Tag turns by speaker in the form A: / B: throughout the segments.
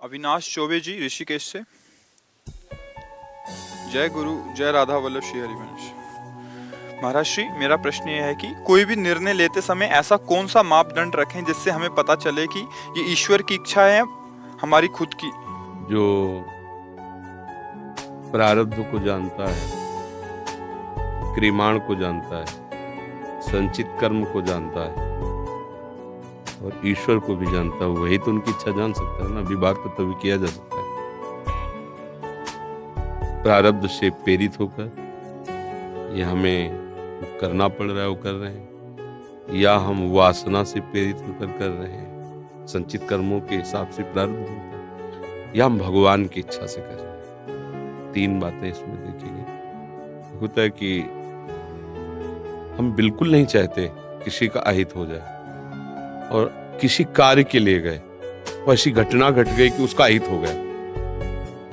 A: अविनाश चौबे जी ऋषिकेश से। जय गुरु, जय राधा वल्लभ श्री हरिवंश। महाराज श्री, मेरा प्रश्न यह है कि कोई भी निर्णय लेते समय ऐसा कौन सा मापदंड रखें जिससे हमें पता चले कि ये ईश्वर की इच्छा है हमारी खुद की।
B: जो प्रारब्ध को जानता है, क्रियमाण को जानता है, संचित कर्म को जानता है और ईश्वर को भी जानता है, वही तो उनकी इच्छा जान सकता है ना। विभाग तो तभी किया जा सकता है प्रारब्ध से प्रेरित होकर। ये हमें करना पड़ रहा है वो कर रहे हैं, या हम वासना से प्रेरित होकर कर रहे हैं, संचित कर्मों के हिसाब से प्रारब्ध होता है, या हम भगवान की इच्छा से कर रहे हैं। तीन बातें इसमें देखी गई। होता है कि हम बिल्कुल नहीं चाहते किसी का अहित हो जाए और किसी कार्य के लिए गए और ऐसी घटना घट गई कि उसका अहित हो गया।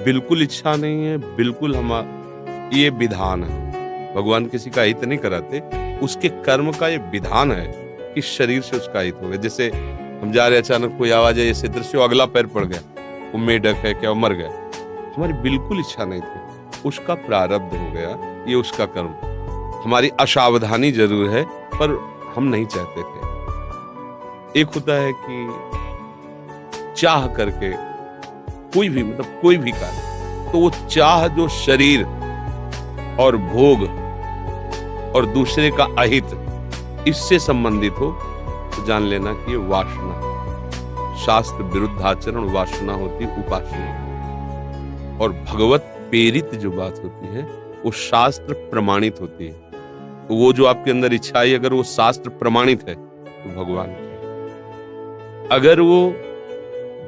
B: बिल्कुल इच्छा नहीं है, बिल्कुल ये विधान है। भगवान किसी का अहित नहीं कराते, उसके कर्म का ये विधान है कि शरीर से उसका अहित हो गया। जैसे हम जा रहे, अचानक कोई आवाज है, ऐसे दृश्य, अगला पैर पड़ गया, वो मेढक है क्या, वो मर गया। हमारी बिल्कुल इच्छा नहीं थी, उसका प्रारब्ध हो गया, ये उसका कर्म। हमारी असावधानी जरूर है पर हम नहीं चाहते थे। एक होता है कि चाह करके कोई भी, मतलब कोई भी कार्य, तो वो चाह जो शरीर और भोग और दूसरे का अहित इससे संबंधित हो तो जान लेना कि ये वासना, शास्त्र विरुद्ध आचरण वासना होती, उपासना। और भगवत प्रेरित जो बात होती है वो शास्त्र प्रमाणित होती है। तो वो जो आपके अंदर इच्छा है, अगर वो शास्त्र प्रमाणित है तो भगवान की। अगर वो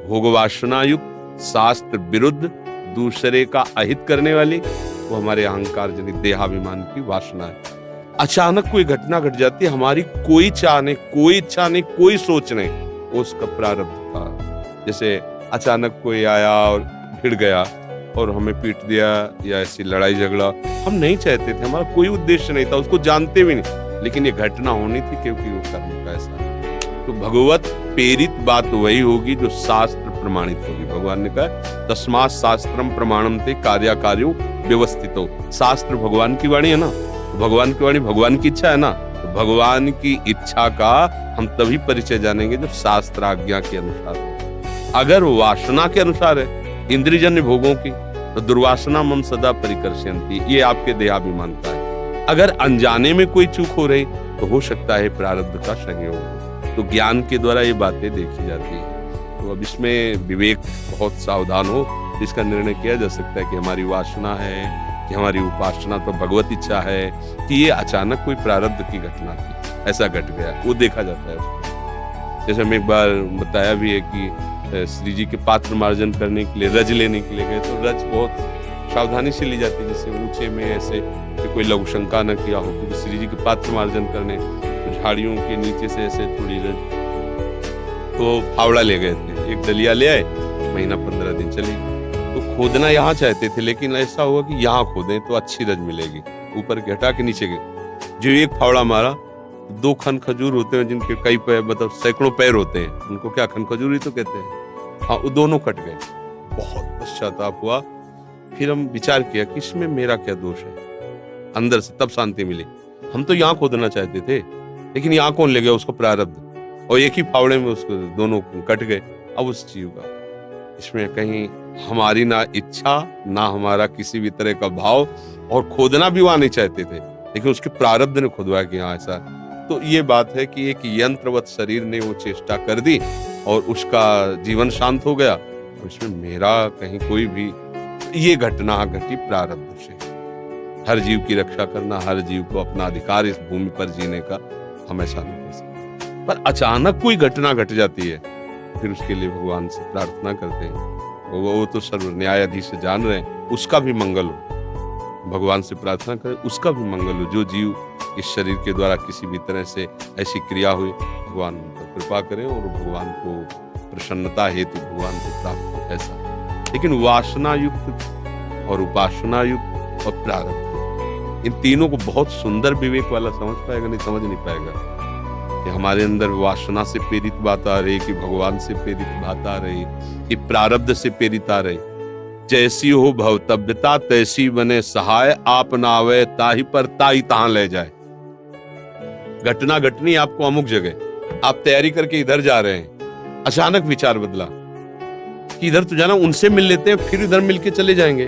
B: भोग वासना युक्त, शास्त्र विरुद्ध, दूसरे का अहित करने वाली, वो हमारे अहंकार जनित देहाभिमान की वासना है। अचानक कोई घटना घट जाती है, हमारी कोई चाह नहीं, कोई इच्छा नहीं, कोई सोच नहीं, वो उसका प्रारब्ध था। जैसे अचानक कोई आया और भिड़ गया और हमें पीट दिया, या ऐसी लड़ाई झगड़ा हम नहीं चाहते थे, हमारा कोई उद्देश्य नहीं था, उसको जानते भी नहीं, लेकिन ये घटना होनी थी क्योंकि वो कर्म का ऐसा है। तो भगवत प्रेरित बात वही होगी जो शास्त्र प्रमाणित होगी। भगवान ने कहा तस्मात् शास्त्रम प्रमाणम ते कार्याकार्यो व्यवस्थितो। शास्त्र भगवान की वाणी है ना, तो भगवान की वाणी भगवान की इच्छा है ना, तो भगवान की इच्छा का हम तभी परिचय जानेंगे जब शास्त्र आज्ञा के अनुसार है। अगर वासना के अनुसार है, इंद्रियजन्य भोगों की, तो दुर्वासना मम सदा परिकर्षयन्ति, ये आपके देहाभिमान का है। अगर अनजाने में कोई चूक हो रही तो हो सकता है प्रारब्ध का संयोग। तो ज्ञान के द्वारा ये बातें देखी जाती है। तो अब इसमें विवेक बहुत सावधान हो, इसका निर्णय किया जा सकता है कि हमारी वासना है, कि हमारी उपासना तो भगवत इच्छा है, कि ये अचानक कोई प्रारब्ध की घटना थी, ऐसा घट गया, वो देखा जाता है उसमें। जैसे मैं एक बार बताया भी है कि श्री जी के पात्र मार्जन करने के लिए रज लेने के लिए गए, तो रज बहुत सावधानी से ली जाती है, जैसे ऊंचे में ऐसे कि कोई लघु शंका न किया हो, क्योंकि श्री जी के पात्र मार्जन करने तो झाड़ियों के नीचे से ऐसे थोड़ी रज, तो फावड़ा ले गए थे, एक डलिया ले आए, महीना 15 दिन चली। तो खोदना यहाँ चाहते थे, लेकिन ऐसा हुआ कि यहाँ खोदें तो अच्छी रज मिलेगी, ऊपर के हटा के नीचे गए। जो एक फावड़ा मारा, 2 खन खजूर होते हैं जिनके कई पैर, मतलब सैकड़ों पैर होते हैं, उनको क्या खन खजूर ही तो कहते हैं। हाँ, वो दोनों कट गए। बहुत पश्चाताप हुआ। फिर हम विचार किया कि इसमें मेरा क्या दोष है, अंदर से तब शांति मिली। हम तो यहाँ खोदना चाहते थे, लेकिन यहाँ कौन ले गया, उसको प्रारब्ध, और एक ही फावड़े में उसको दोनों कट गए। अब उस जीव का इसमें कहीं हमारी ना इच्छा, ना हमारा किसी भी तरह का भाव, और खोदना भी वहां नहीं चाहते थे, लेकिन उसके प्रारब्ध ने खुदवाया कि हाँ ऐसा। तो ये बात है कि एक यंत्रवत शरीर ने वो चेष्टा कर दी और उसका जीवन शांत हो गया। और इसमें मेरा कहीं कोई भी ये घटना घटी प्रारब्ध से। हर जीव की रक्षा करना, हर जीव को अपना अधिकार इस भूमि पर जीने का, हम ऐसा नहीं कर सकते। पर अचानक कोई घटना घट जाती है, फिर उसके लिए भगवान से प्रार्थना करते हैं। वो तो सर्व न्यायाधीश जान रहे हैं, उसका भी मंगल हो। भगवान से प्रार्थना करें, उसका भी मंगल हो। जो जीव इस शरीर के द्वारा किसी भी तरह से ऐसी क्रिया हुई, भगवान उन पर कृपा करें और भगवान को प्रसन्नता हेतु भगवान को प्राप्त हो, ऐसा। लेकिन वासना युक्त और उपासना युक्त और प्रारब्ध, इन तीनों को बहुत सुंदर विवेक वाला समझ पाएगा, नहीं समझ नहीं पाएगा। कि हमारे अंदर वासना से प्रेरित बात आ रही, कि भगवान से प्रेरित बात आ रही, कि प्रारब्ध से प्रेरित आ रही। जैसी हो भवतव्यता तैसी बने सहाय, आप ना आवे ताही पर ताही तहां ले जाए। घटना घटनी आपको अमुक जगह, आप तैयारी करके इधर जा रहे हैं, अचानक विचार बदला कि इधर तो जाना, उनसे मिल लेते हैं, फिर इधर मिलके चले जाएंगे।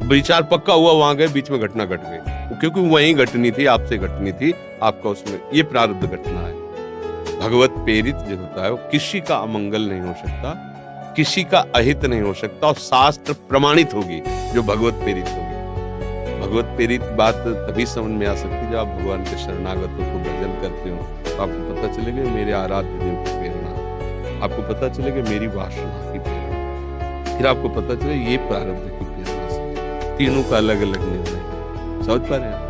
B: विचार पक्का हुआ, वहां गए, बीच में घटना घट गई, क्योंकि वहीं घटनी थी, आपसे घटनी थी, आपका उसमें ये प्रारब्ध घटना है। भगवत प्रेरित जो होता है वो किसी का अमंगल नहीं हो सकता, किसी का अहित नहीं हो सकता, और शास्त्र प्रमाणित होगी जो भगवत प्रेरित होगी। भगवत प्रेरित बात तभी समझ में आ सकती है जब आप भगवान के शरणागतों को भजन करते हो, तो आपको पता चलेगा मेरे आराध्य देव की प्रेरणा, आपको पता चलेगा मेरी वासना की प्रेरणा, फिर आपको पता चले ये प्रारब्ध की प्रेरणा से। तीनों का अलग अलग निर्णय। समझ पा रहे हैं?